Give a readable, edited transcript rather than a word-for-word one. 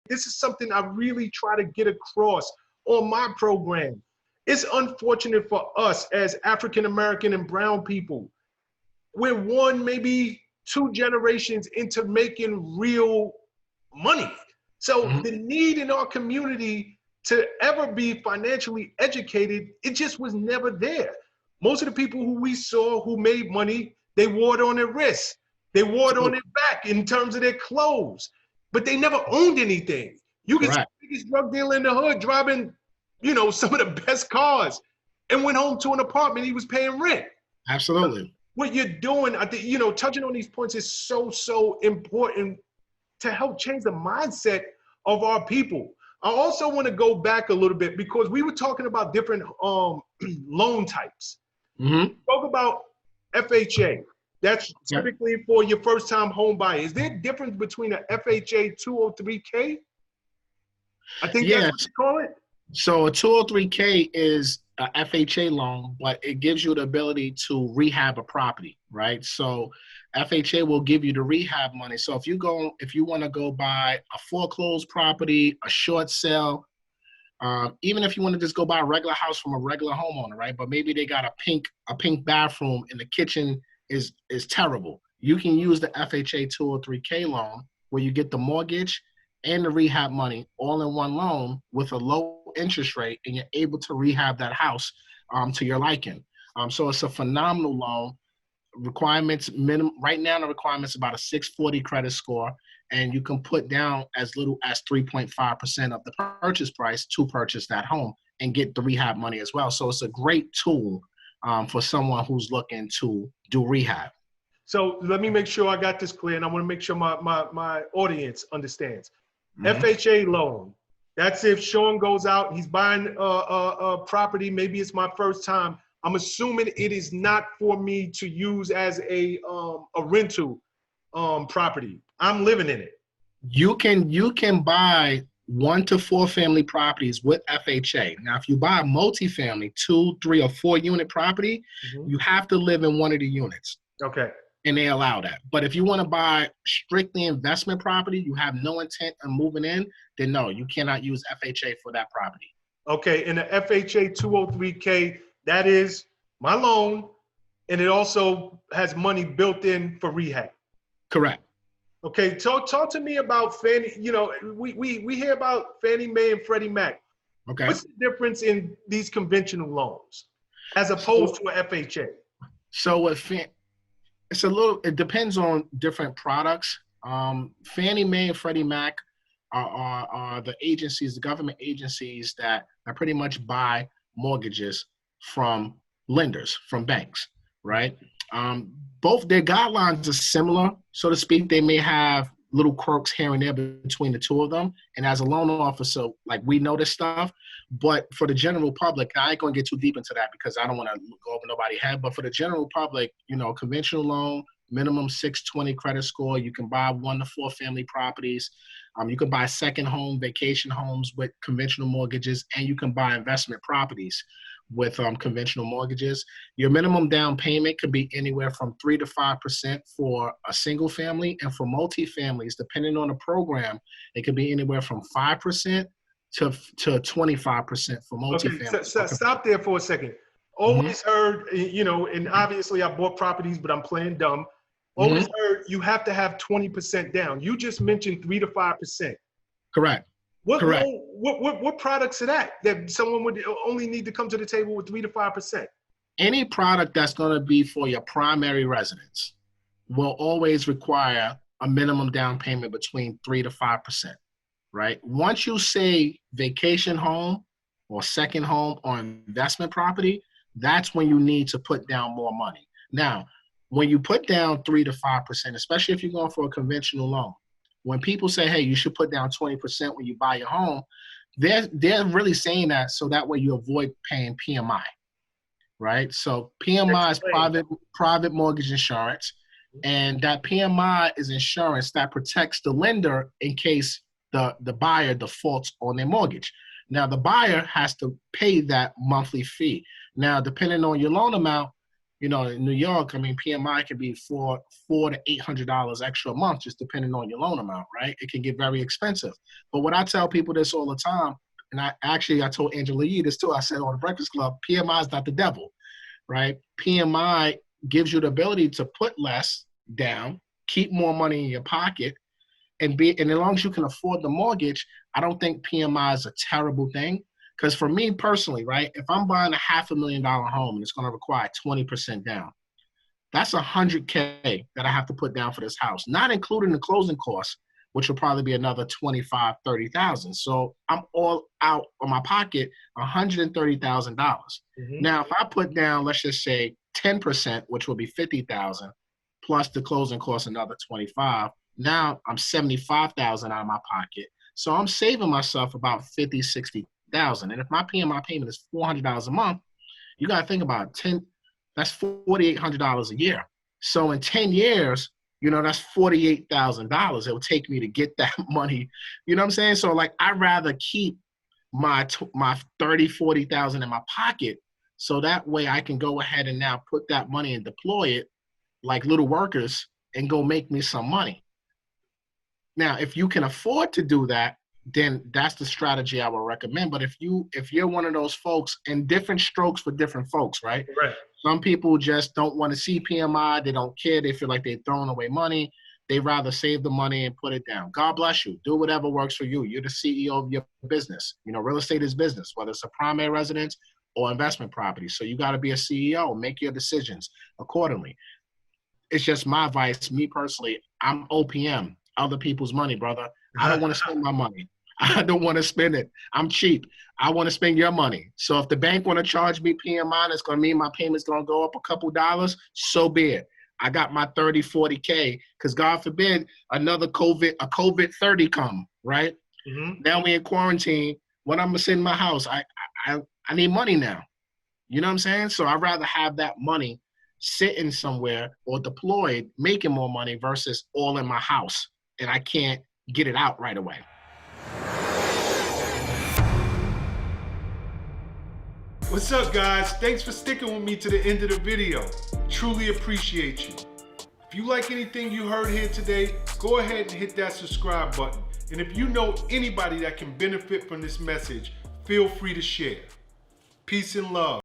this is something I really try to get across on my program. It's unfortunate for us as African-American and brown people. We're one, maybe two generations into making real money. So the need in our community to ever be financially educated, it just was never there. Most of the people who we saw who made money, they wore it on their wrists. They wore it on their back in terms of their clothes, but they never owned anything. You could see the biggest drug dealer in the hood driving, you know, some of the best cars and went home to an apartment he was paying rent. Absolutely. What you're doing, I think, you know, touching on these points is so important to help change the mindset of our people. I also want to go back a little bit because we were talking about different loan types. Talk about FHA. That's typically for your first-time home buyer. Is there a difference between an FHA203K? I think that's what you call it. So a 203K is a FHA loan, but it gives you the ability to rehab a property, right? So FHA will give you the rehab money. So if you want to go buy a foreclosed property, a short sale, even if you want to just go buy a regular house from a regular homeowner, right? But maybe they got a pink bathroom and the kitchen is terrible. You can use the FHA 203K loan where you get the mortgage and the rehab money all in one loan with a low interest rate, and you're able to rehab that house to your liking. So it's a phenomenal loan. Requirements minimum right now, the requirements about a 640 credit score, and you can put down as little as 3.5% of the purchase price to purchase that home and get the rehab money as well. So it's a great tool for someone who's looking to do rehab. So let me make sure I got this clear, and I want to make sure my audience understands. FHA loan, that's if Sean goes out, he's buying a property, maybe it's my first time. I'm assuming it is not for me to use as a rental property. I'm living in it. You can buy 1 to 4 family properties with FHA. Now, if you buy a multifamily 2, 3, or 4 unit property, you have to live in one of the units. Okay. And they allow that. But if you want to buy strictly investment property, you have no intent of moving in, then no, you cannot use FHA for that property. Okay, and the FHA 203K, that is my loan, and it also has money built in for rehab. Correct. Okay, talk to me about Fannie. You know, we hear about Fannie Mae and Freddie Mac. Okay. What's the difference in these conventional loans as opposed to an FHA? So it depends on different products. Fannie Mae and Freddie Mac are the agencies, the government agencies that pretty much buy mortgages from lenders, from banks, right? Both their guidelines are similar, so to speak. They may have little quirks here and there between the two of them. And as a loan officer, like, we know this stuff, but for the general public, I ain't gonna get too deep into that because I don't want to go over nobody's head, but for the general public, you know, conventional loan, minimum 620 credit score, you can buy 1 to 4 family properties. You can buy second home, vacation homes with conventional mortgages, and you can buy investment properties with conventional mortgages. Your minimum down payment could be anywhere from 3 to 5% for a single family, and for multifamilies, depending on the program, it could be anywhere from 5% to 25% for multifamily. Okay, so stop there for a second. Always heard, you know, and obviously I bought properties, but I'm playing dumb. Always heard you have to have 20% down. You just mentioned 3 to 5%. Correct. Correct. What products are that someone would only need to come to the table with 3 to 5%? Any product that's going to be for your primary residence will always require a minimum down payment between 3 to 5%, right? Once you say vacation home or second home or investment property, that's when you need to put down more money. Now, when you put down 3 to 5%, especially if you're going for a conventional loan, when people say, hey, you should put down 20% when you buy your home, they're really saying that so that way you avoid paying PMI, right? So PMI is private mortgage insurance, and that PMI is insurance that protects the lender in case the buyer defaults on their mortgage. Now, the buyer has to pay that monthly fee. Now, depending on your loan amount, You know, in New York, I mean, PMI can be $400 to $800 extra a month, just depending on your loan amount, right? It can get very expensive. But what I tell people this all the time, and I told Angela Yee this too, I said on the Breakfast Club, PMI is not the devil, right? PMI gives you the ability to put less down, keep more money in your pocket, and as long as you can afford the mortgage, I don't think PMI is a terrible thing. Because for me personally, right, if I'm buying a $500,000 home and it's going to require 20% down, that's $100K that I have to put down for this house, not including the closing costs, which will probably be another $25,000, $30,000. So I'm all out on my pocket, $130,000. Now, if I put down, let's just say 10%, which will be $50,000, plus the closing costs another 25, now I'm $75,000 out of my pocket. So I'm saving myself about $50,000, $60,000. And if my PMI payment is $400 a month, you got to think about that's $4,800 a year. So in 10 years, you know, that's $48,000 it will take me to get that money. You know what I'm saying? So like, I'd rather keep my 30, 40,000 in my pocket. So that way I can go ahead and now put that money and deploy it like little workers and go make me some money. Now, if you can afford to do that, then that's the strategy I would recommend. But if you're one of those folks, and different strokes for different folks, right? Right. Some people just don't want to see PMI. They don't care. They feel like they're throwing away money. They rather save the money and put it down. God bless you. Do whatever works for you. You're the CEO of your business. You know, real estate is business, whether it's a primary residence or investment property. So you got to be a CEO. Make your decisions accordingly. It's just my advice. Me personally, I'm OPM, other people's money, brother. I don't want to spend my money. I don't want to spend it. I'm cheap. I want to spend your money. So if the bank want to charge me PMI, that's going to mean my payment's going to go up a couple dollars, so be it. I got my 30, 40K, because God forbid another COVID 30 come, right? Now we in quarantine. When I'm going to sit in my house, I need money now. You know what I'm saying? So I'd rather have that money sitting somewhere or deployed, making more money versus all in my house, and I can't get it out right away. What's up, guys? Thanks for sticking with me to the end of the video. Truly appreciate you. If you like anything you heard here today, go ahead and hit that subscribe button. And if you know anybody that can benefit from this message, feel free to share. Peace and love.